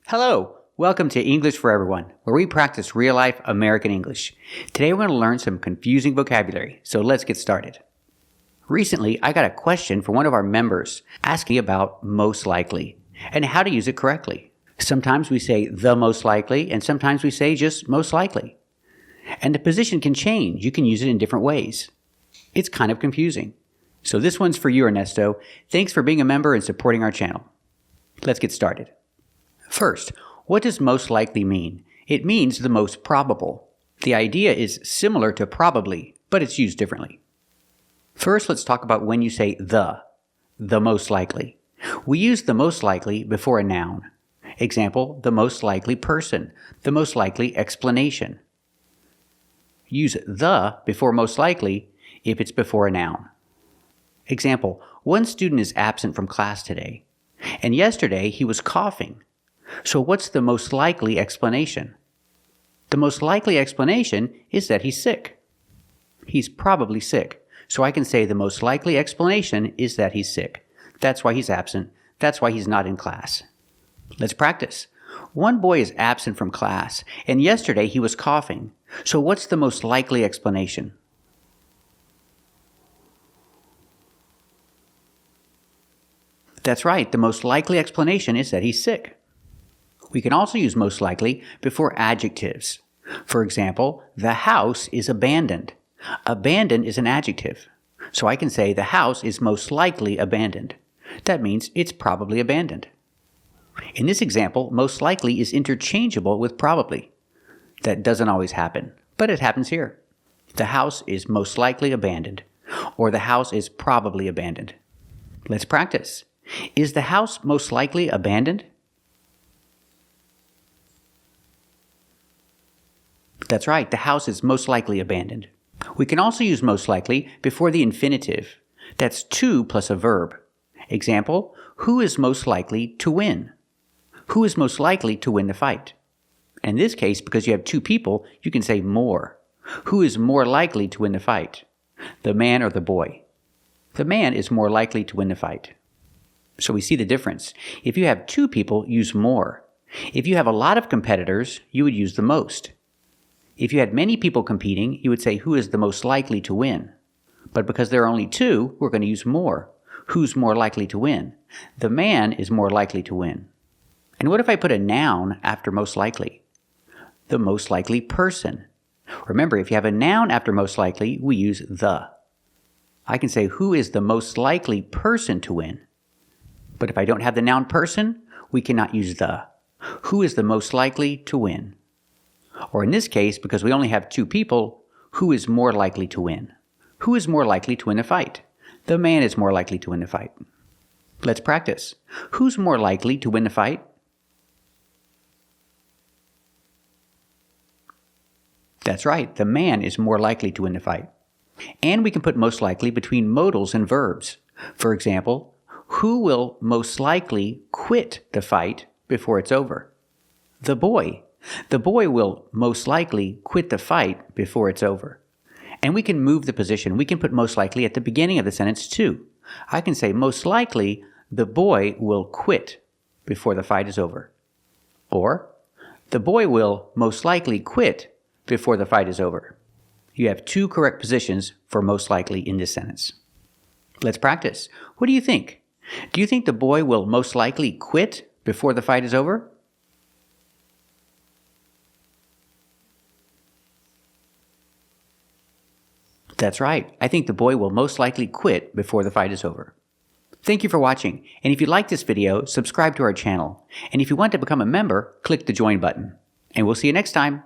Hello, welcome to English for Everyone, where we practice real-life American English. Today we're going to learn some confusing vocabulary, so let's get started. Recently, I got a question from one of our members asking about most likely and how to use it correctly. Sometimes we say the most likely, and sometimes we say just most likely. And the position can change. You can use it in different ways. It's kind of confusing. So this one's for you, Ernesto. Thanks for being a member and supporting our channel. Let's get started. First, what does most likely mean? It means the most probable. The idea is similar to probably, but it's used differently. First, let's talk about when you say the most likely. We use the most likely before a noun. Example, the most likely person, the most likely explanation. Use the before most likely if it's before a noun. Example, one student is absent from class today, and yesterday he was coughing. So what's the most likely explanation? The most likely explanation is that he's sick. He's probably sick. So I can say the most likely explanation is that he's sick. That's why he's absent. That's why he's not in class. Let's practice. One boy is absent from class, and yesterday he was coughing. So what's the most likely explanation? That's right. The most likely explanation is that he's sick. We can also use most likely before adjectives. For example, the house is abandoned. Abandoned is an adjective. So I can say the house is most likely abandoned. That means it's probably abandoned. In this example, most likely is interchangeable with probably. That doesn't always happen, but it happens here. The house is most likely abandoned, or the house is probably abandoned. Let's practice. Is the house most likely abandoned? That's right, the house is most likely abandoned. We can also use most likely before the infinitive. That's to plus a verb. Example, who is most likely to win? Who is most likely to win the fight? In this case, because you have two people, you can say more. Who is more likely to win the fight? The man or the boy? The man is more likely to win the fight. So we see the difference. If you have two people, use more. If you have a lot of competitors, you would use the most. If you had many people competing, you would say who is the most likely to win. But because there are only two, we're going to use more. Who's more likely to win? The man is more likely to win. And what if I put a noun after most likely? The most likely person. Remember, if you have a noun after most likely, we use the. I can say who is the most likely person to win. But if I don't have the noun person, we cannot use the. Who is the most likely to win? Or in this case, because we only have two people, who is more likely to win? Who is more likely to win a fight? The man is more likely to win the fight. Let's practice. Who's more likely to win the fight? That's right, the man is more likely to win the fight. And we can put most likely between modals and verbs. For example, who will most likely quit the fight before it's over? The boy. The boy will most likely quit the fight before it's over. And we can move the position. We can put most likely at the beginning of the sentence too. I can say most likely the boy will quit before the fight is over. Or the boy will most likely quit before the fight is over. You have two correct positions for most likely in this sentence. Let's practice. What do you think? Do you think the boy will most likely quit before the fight is over? That's right. I think the boy will most likely quit before the fight is over. Thank you for watching. And if you like this video, subscribe to our channel. And if you want to become a member, click the join button. And we'll see you next time.